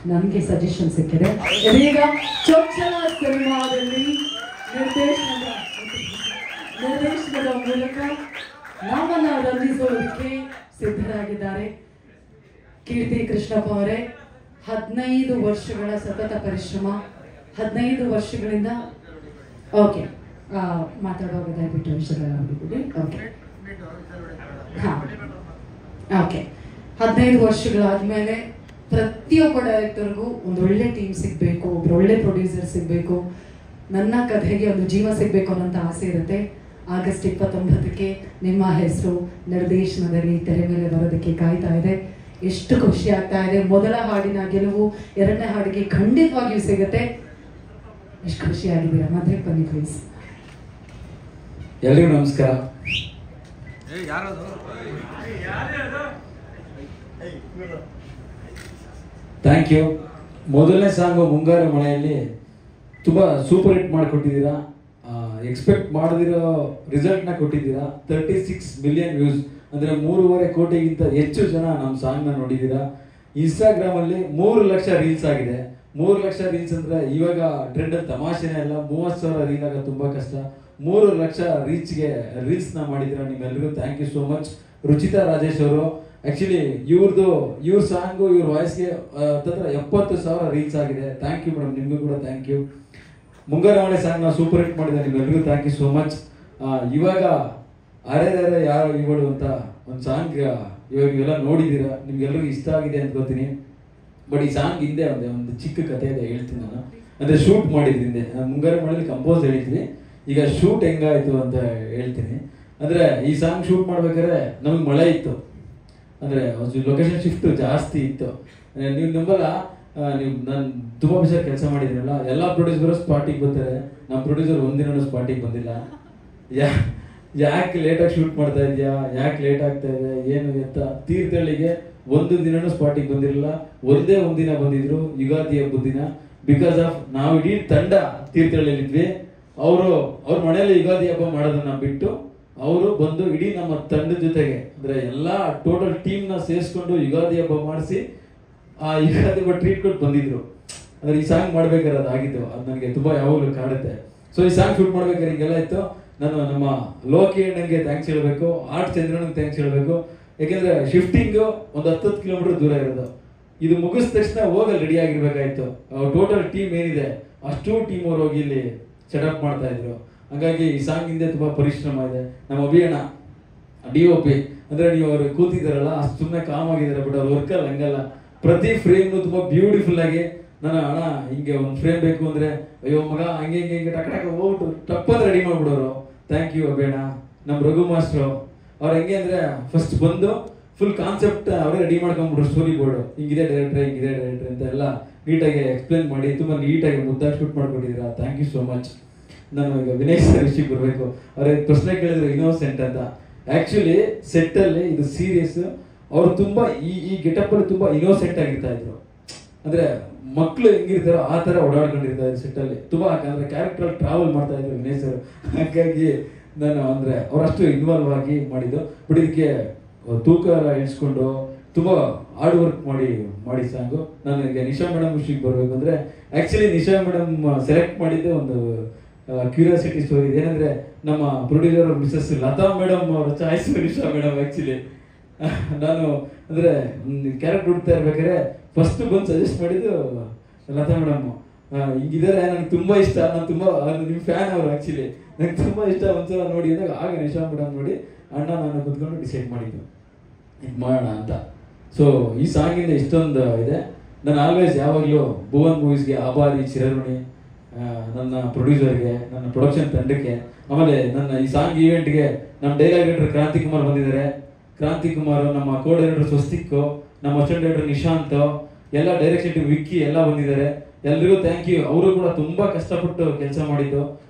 ನನಗೆ ಸಜೆಷನ್ ಸಿಕ್ಕಿದೆ. ಇದೀಗ ಚೊಚ್ಚಲ ಸಿನಿಮಾದಲ್ಲಿ ನಿರ್ದೇಶನದ ಮೂಲಕ ನಾವನ್ನ ರಂಜಿಸೋದಕ್ಕೆ ಸಿದ್ಧರಾಗಿದ್ದಾರೆ ಕೀರ್ತಿ ಕೃಷ್ಣಪ್ಪ ಅವರೇ. 15 ವರ್ಷಗಳ ಸತತ ಪರಿಶ್ರಮ, 15 ವರ್ಷಗಳಿಂದ ಓಕೆ ಮಾತಾಡುವಾಗ ದಯವಿಟ್ಟು ವಿಷಯಗಳಾಗಿಬಿಡಿ. ಓಕೆ ಹಾಂ ಓಕೆ 15 ವರ್ಷಗಳಾದ್ಮೇಲೆ ಪ್ರತಿಯೊಬ್ಬ ಡೈರೆಕ್ಟರ್ಗೂ ಒಂದು ಒಳ್ಳೆ ಟೀಮ್ ಸಿಗಬೇಕು, ಒಬ್ರು ಒಳ್ಳೆ ಪ್ರೊಡ್ಯೂಸರ್ ಸಿಗಬೇಕು, ನನ್ನ ಕಥೆಗೆ ಒಂದು ಜೀವ ಸಿಗಬೇಕು ಅನ್ನೋಂಥ ಆಸೆ ಇರುತ್ತೆ. ಆಗಸ್ಟ್ 29ಕ್ಕೆ ನಿಮ್ಮ ಹೆಸರು ನಿರ್ದೇಶನದಲ್ಲಿ ತೆರೆ ಮೇಲೆ ಬರೋದಕ್ಕೆ ಕಾಯ್ತಾ ಇದೆ. ಎಷ್ಟು ಖುಷಿ ಆಗ್ತಾ ಇದೆ. ಮೊದಲ ಹಾಡಿನ ಗೆಲುವು 2ನೇ ಹಾಡಿಗೆ ಖಂಡಿತವಾಗಿಯೂ ಸಿಗುತ್ತೆ. ಎಷ್ಟು ಖುಷಿ ಆಗಿದ್ದೀರಾ? ಮಧ್ಯಕ್ಕೆ ಬನ್ನಿ ಪ್ಲೀಸ್. ಎಲ್ರಿಗೂ ನಮಸ್ಕಾರ. Thank you. ಮೊದಲನೇ ಸಾಂಗು ಮುಂಗಾರು ಮಳೆಯಲ್ಲಿ ತುಂಬ ಸೂಪರ್ ಹಿಟ್ ಮಾಡಿಕೊಟ್ಟಿದ್ದೀರಾ. ಎಕ್ಸ್ಪೆಕ್ಟ್ ಮಾಡದಿರೋ ರಿಸಲ್ಟ್ನ ಕೊಟ್ಟಿದ್ದೀರಾ. 36 ಮಿಲಿಯನ್ ವ್ಯೂಸ್ ಅಂದರೆ 3.5 ಕೋಟಿಗಿಂತ ಹೆಚ್ಚು ಜನ ನಮ್ಮ ಸಾಂಗ್ನ ನೋಡಿದ್ದೀರಾ. ಇನ್ಸ್ಟಾಗ್ರಾಮಲ್ಲಿ 3 ಲಕ್ಷ ರೀಲ್ಸ್ ಆಗಿದೆ. 3 ಲಕ್ಷ ರೀಲ್ಸ್ ಅಂದರೆ ಇವಾಗ ಟ್ರೆಂಡಲ್ಲಿ ತಮಾಷೆನೇ ಅಲ್ಲ. 30,000 ರೀಲ್ ಆಗ ತುಂಬ ಕಷ್ಟ. 3 ಲಕ್ಷ ರೀಲ್ಸ್ನ ಮಾಡಿದ್ದೀರಾ. ನಿಮ್ಮೆಲ್ಲರಿಗೂ thank you so much. Ruchitha Rajesh ಅವರು ಆ್ಯಕ್ಚುಲಿ ಇವ್ರ ಸಾಂಗು ಇವ್ರ ವಾಯ್ಸ್ಗೆ 70,000 ರೀಲ್ಸ್ ಆಗಿದೆ. ಥ್ಯಾಂಕ್ ಯು ಮೇಡಮ್, ನಿಮಗೂ ಕೂಡ ಥ್ಯಾಂಕ್ ಯು. ಮುಂಗಾರು ಮಳೆ ಸಾಂಗ್ ನಾವು ಸೂಪರ್ ಹಿಟ್ ಮಾಡಿದೆ. ನಿಮ್ಮೆಲ್ಲರಿಗೂ ಥ್ಯಾಂಕ್ ಯು ಸೋ ಮಚ್. ಇವಾಗ ಅರೆ ಯಾರು ಇವಳು ಅಂತ ಒಂದು ಸಾಂಗ್ ಇವಾಗ ನೀವೆಲ್ಲ ನೋಡಿದ್ದೀರಾ, ನಿಮ್ಗೆಲ್ಲರಿಗೂ ಇಷ್ಟ ಆಗಿದೆ ಅಂತ ಗೊತ್ತೀನಿ. ಬಟ್ ಈ ಸಾಂಗ್ ಹಿಂದೆ ಒಂದು ಚಿಕ್ಕ ಕಥೆ ಇದೆ, ಹೇಳ್ತೀನಿ ನಾನು. ಅಂದರೆ ಶೂಟ್ ಮಾಡಿದ್ವಿ ಹಿಂದೆ. ಮುಂಗಾರು ಮಳೆಯಲ್ಲಿ ಕಂಪೋಸ್ ಹೇಳಿದ್ವಿ. ಈಗ ಶೂಟ್ ಹೆಂಗಾಯಿತು ಅಂತ ಹೇಳ್ತೀನಿ. ಅಂದರೆ ಈ ಸಾಂಗ್ ಶೂಟ್ ಮಾಡ್ಬೇಕಾದ್ರೆ ನಮಗೆ ಮಳೆ ಇತ್ತು. ಅಂದರೆ ಲೊಕೇಶನ್ ಶಿಫ್ಟ್ ಜಾಸ್ತಿ ಇತ್ತು. ನೀವು ನಂಬಲ್ಲ, ನಾನು ತುಂಬ ವಿಷಯ ಕೆಲಸ ಮಾಡಿದ್ದೀನಲ್ಲ, ಎಲ್ಲ ಪ್ರೊಡ್ಯೂಸರು ಸ್ಪಾಟಿಗೆ ಬರ್ತಾರೆ. ನಮ್ಮ ಪ್ರೊಡ್ಯೂಸರ್ ಒಂದಿನೂ ಸ್ಪಾಟಿಗೆ ಬಂದಿಲ್ಲ. ಯಾಕೆ ಲೇಟಾಗಿ ಶೂಟ್ ಮಾಡ್ತಾ ಇದೆಯಾ, ಯಾಕೆ ಲೇಟ್ ಆಗ್ತಾ ಇದೆ, ಏನು ಎತ್ತ. ತೀರ್ಥಹಳ್ಳಿಗೆ ಒಂದು ದಿನನೂ ಸ್ಪಾಟಿಗೆ ಬಂದಿರಲಿಲ್ಲ. ಒಂದಿನ ಬಂದಿದ್ರು, ಯುಗಾದಿ ಹಬ್ಬದ ದಿನ. ಬಿಕಾಸ್ ಆಫ್ ನಾವು ಇಡೀ ತಂಡ ತೀರ್ಥಹಳ್ಳಿಯಲ್ಲಿದ್ವಿ. ಅವ್ರ ಮನೆಯಲ್ಲಿ ಯುಗಾದಿ ಹಬ್ಬ ಮಾಡೋದನ್ನ ಬಿಟ್ಟು ಅವರು ಬಂದು ಇಡೀ ನಮ್ಮ ತಂಡದ ಜೊತೆಗೆ, ಅಂದರೆ ಎಲ್ಲ ಟೋಟಲ್ ಟೀಮ್ನ ಸೇರಿಸ್ಕೊಂಡು ಯುಗಾದಿ ಹಬ್ಬ ಮಾಡಿಸಿ ಆ ಯುಗಾದಿ ಹಬ್ಬ ಟ್ರೀಟ್ ಕೊಟ್ಟು ಬಂದಿದ್ರು. ಅಂದರೆ ಈ ಸಾಂಗ್ ಮಾಡ್ಬೇಕಾದ್ರೆ ಅದಾಗಿತ್ತು. ಅದು ನನಗೆ ತುಂಬ ಯಾವಾಗಲೂ ಕಾಡುತ್ತೆ. ಸೊ ಈ ಸಾಂಗ್ ಶೂಟ್ ಮಾಡ್ಬೇಕಾದ್ರೆ ಹಿಂಗೆಲ್ಲ ಇತ್ತು. ನಾನು ನಮ್ಮ ಲೋಕಿ ಅಣ್ಣಂಗೆ ಥ್ಯಾಂಕ್ಸ್ ಹೇಳಬೇಕು, ಆರ್ಟ್ ಚಂದ್ರನಿಗೆ ಥ್ಯಾಂಕ್ಸ್ ಹೇಳಬೇಕು. ಯಾಕೆಂದರೆ ಶಿಫ್ಟಿಂಗು ಒಂದು 10 ಕಿಲೋಮೀಟರ್ ದೂರ ಇರೋದು. ಇದು ಮುಗಿದ ತಕ್ಷಣ ಹೋಗಲ್ಲಿ ರೆಡಿ ಆಗಿರ್ಬೇಕಾಯ್ತು. ಟೋಟಲ್ ಟೀಮ್ ಏನಿದೆ ಅಷ್ಟು ಟೀಮ್ ಅವ್ರು ಹೋಗಿ ಇಲ್ಲಿ ಸೆಟಪ್ ಮಾಡ್ತಾ ಇದ್ರು. ಹಾಗಾಗಿ ಈ ಸಾಂಗ್ ಹಿಂದೆ ತುಂಬ ಪರಿಶ್ರಮ ಇದೆ. ನಮ್ಮ ಅಭಿಯಣ್ಣ DOP ಅಂದರೆ ನೀವು ಅವ್ರು ಕೂತಿದ್ದಾರಲ್ಲ, ಅಷ್ಟು ಸುಮ್ಮನೆ ಕಾಮ್ ಆಗಿದ್ದಾರೆ. ಬಟ್ ಅವ್ರು ವರ್ಕಲ್ಲಿ ಹಂಗಲ್ಲ. ಪ್ರತಿ ಫ್ರೇಮ್ನು ತುಂಬ ಬ್ಯೂಟಿಫುಲ್ ಆಗಿ, ನಾನು ಅಣ್ಣ ಹಿಂಗೆ ಒಂದು ಫ್ರೇಮ್ ಬೇಕು ಅಂದರೆ ಅಯ್ಯೋ ಮಗ ಹಂಗೆ ಟಕ್ ಹೋಗ್ಬಿಟ್ಟು ಟಪ್ಪಲ್ಲಿ ರೆಡಿ ಮಾಡ್ಬಿಡೋರು. ಥ್ಯಾಂಕ್ ಯು ಅಭಿಯಣ್ಣ. ನಮ್ಮ ರಘು ಮಾಸ್ಟ್ರು ಅವ್ರು ಹೆಂಗೆ ಅಂದರೆ ಫಸ್ಟ್ ಬಂದು ಫುಲ್ ಕಾನ್ಸೆಪ್ಟ್ ಅವರೇ ರೆಡಿ ಮಾಡ್ಕೊಂಡ್ಬಿಟ್ರು. ಸ್ಟೋರಿ ಬೋರ್ಡು ಹಿಂಗಿದೆ ಡೈರೆಕ್ಟ್ರೆ ಅಂತ ಎಲ್ಲ ನೀಟಾಗಿ ಎಕ್ಸ್ಪ್ಲೇನ್ ಮಾಡಿ ತುಂಬ ನೀಟಾಗಿ ಮುದ್ದಾಗಿ ಶೂಟ್ ಮಾಡ್ಕೊಟ್ಟಿದ್ದೀರಾ. Thank you so much. ನಾನು ಈಗ ವಿನಯ್ ಸರ್ ವಿಷಯಕ್ಕೆ ಬರಬೇಕು. ಅವ್ರ ಪ್ರಶ್ನೆ ಕೇಳಿದ್ರು ಇನ್ನೋಸೆಂಟ್ ಅಂತ. ಆ್ಯಕ್ಚುಲಿ ಸೆಟ್ಟಲ್ಲಿ ಇದು ಸೀರಿಯಸ್. ಅವರು ತುಂಬ ಈ ಗೆಟಪ್ಪಲ್ಲಿ ತುಂಬ ಇನ್ನೋಸೆಂಟ್ ಆಗಿರ್ತಾ ಇದ್ರು. ಅಂದರೆ ಮಕ್ಕಳು ಹೆಂಗಿರ್ತಾರೋ ಆ ಥರ ಓಡಾಡ್ಕೊಂಡಿರ್ತಾ ಇದ್ರು ಸೆಟ್ಟಲ್ಲಿ. ತುಂಬ ಅಂದರೆ ಕ್ಯಾರೆಕ್ಟರ್ ಟ್ರಾವೆಲ್ ಮಾಡ್ತಾ ಇದ್ರು ವಿನಯ್ ಸರ್. ಹಾಗಾಗಿ ನಾನು ಅಂದರೆ ಅವರಷ್ಟು ಇನ್ವಾಲ್ವ್ ಆಗಿ ಮಾಡಿದ್ದು. ಬಟ್ ಇದಕ್ಕೆ ತೂಕ ಎಲ್ಲ ಇಳಿಸ್ಕೊಂಡು ತುಂಬ ಹಾರ್ಡ್ ವರ್ಕ್ ಮಾಡಿ ಸಾಂಗು. ನನಗೆ ನಿಶಾ ಮೇಡಮ್ ವಿಷಯಕ್ಕೆ ಬರಬೇಕು ಅಂದರೆ ಆ್ಯಕ್ಚುಲಿ ನಿಶಾ ಮೇಡಮ್ ಸೆಲೆಕ್ಟ್ ಮಾಡಿದ್ದೆ ಒಂದು ಕ್ಯೂರಿಯಾಸಿಟಿ ಸ್ಟೋರಿ. ಏನಂದರೆ ನಮ್ಮ ಪ್ರೊಡ್ಯೂಸರ್ ಮಿಸಸ್ ಲತಾ ಮೇಡಮ್ ಅವರ ಚಾಯ್ಸ್ ನಿಶಾ ಮೇಡಮ್. ಆ್ಯಕ್ಚುಲಿ ನಾನು ಅಂದರೆ ಕ್ಯಾರೆಕ್ಟರ್ ಹುಡ್ತಾ ಇರ್ಬೇಕಾದ್ರೆ ಫಸ್ಟ್ ಬಂದು ಸಜೆಸ್ಟ್ ಮಾಡಿದ್ದು ಲತಾ ಮೇಡಮ್ಮು. ಹಿಂಗಿದ್ದಾರೆ, ನನಗೆ ತುಂಬ ಇಷ್ಟ, ನಾನು ತುಂಬ ನಿಮ್ಮ ಫ್ಯಾನ್ ಅವರು. ಆ್ಯಕ್ಚುಲಿ ನಂಗೆ ತುಂಬ ಇಷ್ಟ. ಒಂದ್ಸಲ ನೋಡಿ ಅಂದಾಗ ಆಗ ನಿಶಾ ಮೇಡಮ್ ನೋಡಿ ಅಣ್ಣ ನಾನು ಕುತ್ಕೊಂಡು ಡಿಸೈಡ್ ಮಾಡಿದ್ದು ಇದು ಮಾಡೋಣ ಅಂತ. ಸೊ ಈ ಸಾಂಗಿಂದ ಇಷ್ಟೊಂದು ಇದೆ. ನಾನು ಆಲ್ವೇಸ್ ಯಾವಾಗಲೂ ಭುವನ್ ಮೂವೀಸ್ಗೆ ಆಭಾರಿ, ಚಿರಋಣಿ, ನನ್ನ ಪ್ರೊಡ್ಯೂಸರ್ಗೆ, ನನ್ನ ಪ್ರೊಡಕ್ಷನ್ ತಂಡಕ್ಕೆ, ಆಮೇಲೆ ನನ್ನ ಈ ಸಾಂಗ್ ಈವೆಂಟ್ಗೆ ನಮ್ಮ ಡೈಲಾಗ್ ರೈಟರ್ ಕ್ರಾಂತಿ ಕುಮಾರ್ ಬಂದಿದ್ದಾರೆ. ಕ್ರಾಂತಿ ಕುಮಾರ್, ನಮ್ಮ ಕೋ ಡೈರೆಕ್ಟರ್ ಸ್ವಸ್ತಿಕ್, ನಮ್ಮ ಅಸಿಸ್ಟೆಂಟ್ ಡೈರೆಕ್ಟರ್ ನಿಶಾಂತ್, ಎಲ್ಲ ಡೈರೆಕ್ಷನ್ ಟೀಮ್ ವಿಕ್ಕಿ ಎಲ್ಲ ಬಂದಿದ್ದಾರೆ. ಎಲ್ರಿಗೂ ಥ್ಯಾಂಕ್ ಯು. ಅವರು ಕೂಡ ತುಂಬ ಕಷ್ಟಪಟ್ಟು ಕೆಲಸ ಮಾಡಿದ್ದು.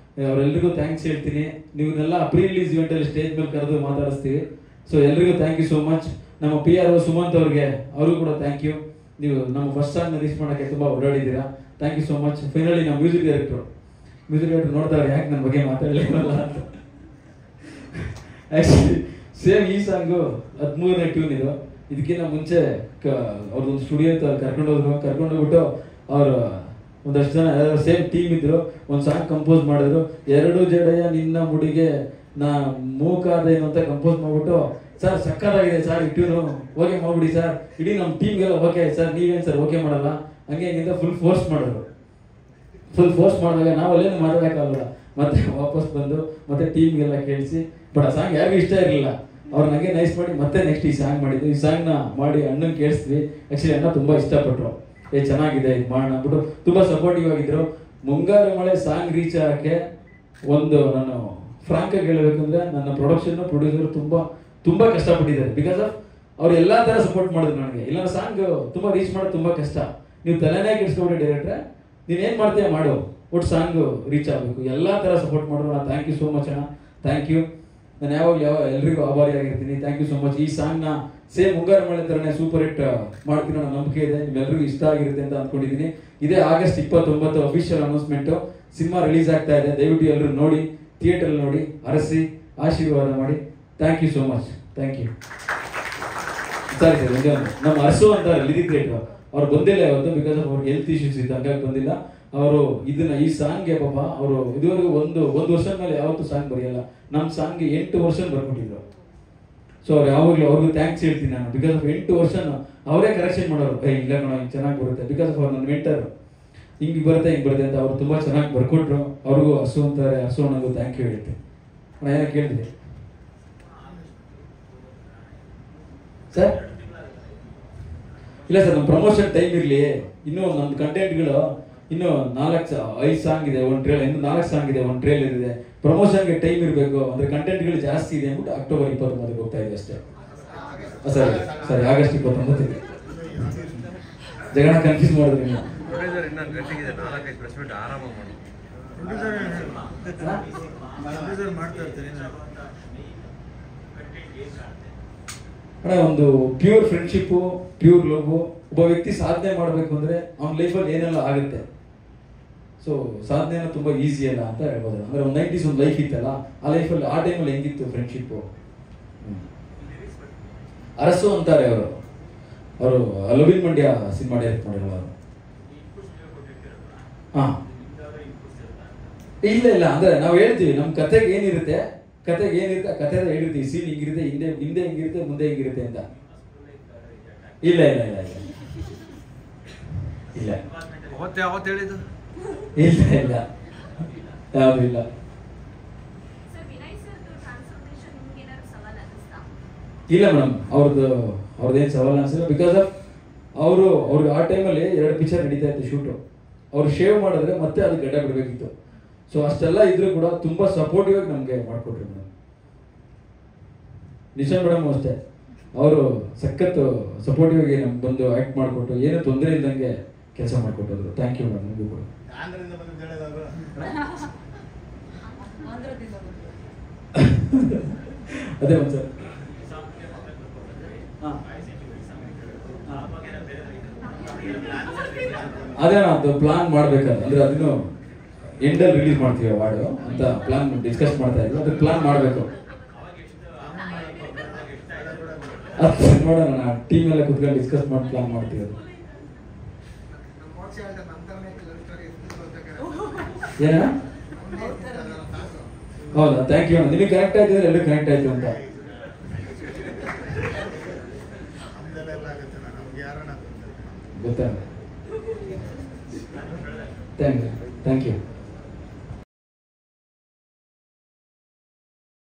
ಅವರೆಲ್ಲರಿಗೂ ಥ್ಯಾಂಕ್ಸ್ ಹೇಳ್ತೀನಿ. ನೀವನ್ನೆಲ್ಲ ಪ್ರೀ ರಿಲೀಸ್ ಇವೆಂಟಲ್ಲಿ ಸ್ಟೇಜ್ ಮೇಲೆ ಕರೆದು ಮಾತಾಡಿಸ್ತೀವಿ. ಸೊ ಎಲ್ರಿಗೂ ಥ್ಯಾಂಕ್ ಯು ಸೋ ಮಚ್. ನಮ್ಮ PRO ಸುಮಂತ್ ಅವ್ರಿಗೆ ಅವ್ರಿಗೂ ಕೂಡ ಥ್ಯಾಂಕ್ ಯು. ನೀವು ನಮ್ಮ ಫಸ್ಟ್ ಸಾಂಗ್ನ ರೀಚ್ ಮಾಡೋಕ್ಕೆ ತುಂಬ ಓಡಾಡಿದ್ದೀರಾ. Thank you so much. Finally ನಮ್ಮ ಮ್ಯೂಸಿಕ್ ಡೈರೆಕ್ಟರ್ ನೋಡ್ತಾರೆ ಯಾಕೆ ನನ್ನ ಬಗ್ಗೆ ಮಾತಾಡಲಿಲ್ಲ ಅಂತ. ಆ್ಯಕ್ಚುಲಿ ಸೇಮ್ ಈ ಸಾಂಗು 13ನೇ ಟ್ಯೂನ್ ಇದು. ಇದಕ್ಕಿಂತ ಮುಂಚೆ ಅವ್ರದ್ದೊಂದು ಸ್ಟುಡಿಯೋ ಇತ್ತು, ಅಲ್ಲಿ ಕರ್ಕೊಂಡು ಹೋಗ್ಬಿಟ್ಟು ಅವರು ಒಂದಷ್ಟು ಜನ ಸೇಮ್ ಟೀಮ್ ಇದ್ರು, ಒಂದು ಸಾಂಗ್ ಕಂಪೋಸ್ ಮಾಡಿದ್ರು. 2 ಜಡೆಯ ನಿನ್ನ ಮುಡಿಗೆ ನಾ ಮೂಕಾದೇನು ಅಂತ ಕಂಪೋಸ್ ಮಾಡ್ಬಿಟ್ಟು, ಸರ್ ಸಕ್ಕತ್ತಾಗಿದೆ ಸರ್ ಈ ಟ್ಯೂನು, ಓಕೆ ಮಾಡ್ಬಿಡಿ ಸರ್, ಇಡೀ ನಮ್ಮ ಟೀಮ್ಗೆಲ್ಲ ಓಕೆ ಸರ್, ನೀವೇನು ಸರ್ ಓಕೆ ಮಾಡಲ್ಲ ಹಂಗೆ ಹಿಂಗಿಂದ ಫುಲ್ ಫೋರ್ಸ್ ಮಾಡಿದ್ರು. ಫುಲ್ ಫೋರ್ಸ್ ಮಾಡಿದಾಗ ನಾವು ಅಲ್ಲೇನು ಮಾಡೋಕ್ಕಾಗಲ್ಲ, ಮತ್ತೆ ವಾಪಸ್ ಬಂದು ಮತ್ತೆ ಟೀಮ್ಗೆಲ್ಲ ಕೇಳಿಸಿ, ಬಟ್ ಆ ಸಾಂಗ್ ಯಾರಿಗೂ ಇಷ್ಟ ಇರಲಿಲ್ಲ. ಅವ್ರು ನನಗೆ ನೈಸ್ ಮಾಡಿ ಮತ್ತೆ ನೆಕ್ಸ್ಟ್ ಈ ಸಾಂಗ್ ಮಾಡಿದ್ದು. ಈ ಸಾಂಗ್ನ ಮಾಡಿ ಅಣ್ಣನ ಕೇಳಿಸ್ತೀವಿ. ಆ್ಯಕ್ಚುಲಿ ಅಣ್ಣ ತುಂಬ ಇಷ್ಟಪಟ್ಟರು, ಚೆನ್ನಾಗಿದೆ ಇದು ಮಾಡೋಣ ಅಂದ್ಬಿಟ್ಟು ತುಂಬ ಸಪೋರ್ಟಿವ್ ಆಗಿದ್ರು. ಮುಂಗಾರು ಮಳೆ ಸಾಂಗ್ ರೀಚ್ ಆಗೋಕ್ಕೆ ಒಂದು ನಾನು ಫ್ರಾಂಕಾಗಿ ಹೇಳಬೇಕಂದ್ರೆ ನನ್ನ ಪ್ರೊಡ್ಯೂಸರ್ ತುಂಬ ಕಷ್ಟಪಟ್ಟಿದ್ದಾರೆ. ಬಿಕಾಸ್ ಆಫ್ ಅವ್ರು ಎಲ್ಲ ಥರ ಸಪೋರ್ಟ್ ಮಾಡಿದ್ರು ನನಗೆ. ಇಲ್ಲ ಸಾಂಗ್ ತುಂಬ ರೀಚ್ ಮಾಡೋದು ತುಂಬ ಕಷ್ಟ. ನೀವು ತಲೆನೇ ಕೆಡಿಸ್ಕೊಬಿಟ್ಟು ಡೈರೆಕ್ಟ್ರೆ, ನೀವೇನು ಮಾಡ್ತೀಯ ಮಾಡು, ಒಟ್ಟು ಸಾಂಗ್ ರೀಚ್ ಆಗಬೇಕು. ಎಲ್ಲ ಥರ ಸಪೋರ್ಟ್ ಮಾಡಿದ್ರು. ನಾನು ಥ್ಯಾಂಕ್ ಯು ಸೋ ಮಚ್ ಅಣ್ಣ, ಥ್ಯಾಂಕ್ ಯು. ನಾನು ಎಲ್ರಿಗೂ ಆಭಾರಿಯಾಗಿರ್ತೀನಿ. Thank you so much. ಈ ಸಾಂಗ್ನ ಸೇಮ್ ಮುಂಗಾರು ಮಳೆ ಥರನೇ ಸೂಪರ್ ಹಿಟ್ ಮಾಡ್ತೀನಿ ಅನ್ನೋ ನಂಬಿಕೆ ಇದೆ. ನಿಮ್ಮೆಲ್ಲರಿಗೂ ಇಷ್ಟ ಆಗಿರುತ್ತೆ ಅಂತ ಅಂದ್ಕೊಂಡಿದ್ದೀನಿ. ಇದೇ August 29 official announcement. Cinema release ಆಗ್ತಾ ಇದೆ. ದಯವಿಟ್ಟು ಎಲ್ಲರೂ ನೋಡಿ, ಥಿಯೇಟರ್ ನೋಡಿ, ಹರಸಿ ಆಶೀರ್ವಾದ ಮಾಡಿ. Thank you so much. Thank you. ಸರಿ ಸರ್, ನಮ್ಮ ಹರ್ಸು ಅಂತ ಲಿರಿಕ್ ರೈಟರ್ ಅವ್ರು ಬಂದಿಲ್ಲ ಇವತ್ತು. ಬಿಕಾಸ್ ಆಫ್ ಅವ್ರಿಗೆ ಹೆಲ್ತ್ ಇಶ್ಯೂಸ್ ಇತ್ತು, ಹಂಗಾಗಿ ಬಂದಿಲ್ಲ. ಅವರು ಈ ಸಾಂಗ್ಗೆ ಪಾಪ ಅವರು ಇದುವರೆಗೂ ಒಂದು ವರ್ಷದ ಮೇಲೆ ಯಾವತ್ತೂ ಸಾಂಗ್ ಬರೆಯಲ್ಲ. ನಮ್ಮ ಸಾಂಗ್ಗೆ 8 ವರ್ಷ ಬರ್ಕೊಟ್ಟಿದ್ರು. ಸೊ ಅವ್ರು ಯಾವಾಗಲೂ ಅವ್ರಿಗೂ ಥ್ಯಾಂಕ್ಸ್ ಹೇಳ್ತೀನಿ ನಾನು. ಬಿಕಾಸ್ ಆಫ್ 8 ವರ್ಷ ಅವರೇ ಕರೆಕ್ಷನ್ ಮಾಡೋರು. ಇಲ್ಲ ಕಣೋ ಹಿಂಗೆ ಚೆನ್ನಾಗಿ ಬರುತ್ತೆ. ಬಿಕಾಸ್ ಆಫ್ ಅವ್ರು ನನ್ನ ಮೆಂಟರ್, ಹಿಂಗೆ ಬರುತ್ತೆ ಅಂತ ಅವ್ರು ತುಂಬ ಚೆನ್ನಾಗಿ ಬರ್ಕೊಟ್ರು. ಅವ್ರಿಗೂ ಹರ್ಸು ಅಂತಾರೆ, ಹರ್ಸು ಅನ್ನೋದು ಥ್ಯಾಂಕ್ ಯು ಹೇಳ್ತೀನಿ. ಏನೋ ಕೇಳಿದೆ ಸರ್? ಇಲ್ಲ ಸರ್, ನಮ್ಮ ಪ್ರಮೋಷನ್ ಟೈಮ್ ಇರಲಿ. ಇನ್ನೂ ನಮ್ಮ ಕಂಟೆಂಟ್ಗಳು ಇನ್ನೂ 5 ಸಾಂಗ್ ಇದೆ, ಒಂದು ಟ್ರೇಲ್, ಇನ್ನು 4 ಸಾಂಗ್ ಇದೆ, ಒಂದು ಟ್ರೇಲರ್ ಇದೆ. ಪ್ರಮೋಷನ್ಗೆ ಟೈಮ್ ಇರಬೇಕು, ಅಂದರೆ ಕಂಟೆಂಟ್ಗಳು ಜಾಸ್ತಿ ಇದೆ ಅಂದ್ಬಿಟ್ಟು ಅಕ್ಟೋಬರ್ 29 ಹೋಗ್ತಾ ಇದೆ ಅಷ್ಟೇ. ಸರಿ ಆಗಸ್ಟ್ 29 ಇದೆ. ಜಗಣ ಕನ್ಫ್ಯೂಸ್ ಮಾಡಿದ್ರಿ ನೀವು. ಅಣ್ಣ, ಒಂದು ಪ್ಯೂರ್ ಫ್ರೆಂಡ್ಶಿಪ್ಪು, ಪ್ಯೂರ್ ಲವ್. ಒಬ್ಬ ವ್ಯಕ್ತಿ ಸಾಧನೆ ಮಾಡಬೇಕು ಅಂದರೆ ಅವ್ನ ಲೈಫಲ್ಲಿ ಏನೆಲ್ಲ ಆಗುತ್ತೆ. ಸೊ ಸಾಧನೆನ ತುಂಬ ಈಸಿ ಅಲ್ಲ ಅಂತ ಹೇಳ್ಬೋದು. ಅಂದರೆ ಒಂದು 90s ಒಂದು ಲೈಫ್ ಇತ್ತಲ್ಲ, ಆ ಲೈಫಲ್ಲಿ ಆ ಟೈಮಲ್ಲಿ ಹೆಂಗಿತ್ತು ಫ್ರೆಂಡ್ಶಿಪ್ಪು. ಅರಸು ಅಂತಾರೆ ಅವರು ಲವಿನ್ ಮಂಡ್ಯ ಸಿನಿಮಾ ಡೈರೆಕ್ಟ್ ಮಾಡಿರಲ್ಲ ಅವರು. ಹಾಂ, ಇಲ್ಲ ಅಂದರೆ ನಾವು ಹೇಳ್ತೀವಿ ನಮ್ಮ ಕತೆಗೆ ಏನಿರುತ್ತೆ ಆ ಕತೆ ಹೇಳಿರ್ತೀವಿ. ಸೀನ್ ಹಿಂಗಿರುತ್ತೆ, ಹಿಂದೆ ಹಿಂಗಿರುತ್ತೆ, ಮುಂದೆ ಹಿಂಗಿರುತ್ತೆ ಅಂತ. ಇಲ್ಲ ಯಾವುದು ಇಲ್ಲ. ಇಲ್ಲ ಮೇಡಮ್, ಅವ್ರದ್ದೇನು ಸವಾಲು ಅನಿಸಿಲ್ಲ. ಬಿಕಾಸ್ ಆಫ್ ಅವ್ರಿಗೆ ಆ ಟೈಮಲ್ಲಿ 2 ಪಿಕ್ಚರ್ ನಡೀತಾ ಇತ್ತು ಶೂಟು. ಅವ್ರು ಶೇವ್ ಮಾಡಿದ್ರೆ ಮತ್ತೆ ಅದು ಗಡ್ಡ ಬಿಡಬೇಕಿತ್ತು. ಸೊ ಅಷ್ಟೆಲ್ಲ ಇದ್ರೂ ಕೂಡ ತುಂಬ ಸಪೋರ್ಟಿವ್ ಆಗಿ ನಮಗೆ ಮಾಡಿಕೊಟ್ರು ಮೇಡಮ್. ನಿಶಾ ಮೇಡಮ್ ಅಷ್ಟೇ, ಅವರು ಸಖತ್ ಸಪೋರ್ಟಿವ್ ಆಗಿ ನಮ್ಗೆ ಬಂದು ಆ್ಯಕ್ಟ್ ಮಾಡಿಕೊಟ್ಟು, ಏನೂ ತೊಂದರೆ ಇಲ್ದಂಗೆ ಕೆಲಸ ಮಾಡಿಕೊಟ್ಟರು. Thank you madam. ನಿಮಗೂ ಕೂಡ ಅದೇ ಒಂದು ಸರ್. ಅದೇ ಅದು ಪ್ಲಾನ್ ಮಾಡ್ಬೇಕಾದ್ರೆ, ಅಂದ್ರೆ ಅದನ್ನು ಎಂಡಲ್ಲಿ ರಿಲೀಸ್ ಮಾಡ್ತೀವಿ ಅವಾರ್ಡು ಅಂತ ಪ್ಲಾನ್ ಡಿಸ್ಕಸ್ ಮಾಡ್ತಾ ಇದ್ವಿ. ಅದಕ್ಕೆ ಪ್ಲಾನ್ ಮಾಡಬೇಕು. ನೋಡೋಣ, ಟೀಮ್ ಎಲ್ಲ ಕುತ್ಕೊಂಡು ಡಿಸ್ಕಸ್ ಮಾಡಿ ಪ್ಲಾನ್ ಮಾಡ್ತೀವಿ. ಅದು ಏನ? ಹೌದಾ? Thank you. ನಿಮಗೆ ಕನೆಕ್ಟ್ ಆಯ್ತು ಅಂದ್ರೆ ಎಲ್ಲರೂ ಕನೆಕ್ಟ್ ಆಯ್ತು ಅಂತ ಗೊತ್ತಾಗ. Thank you.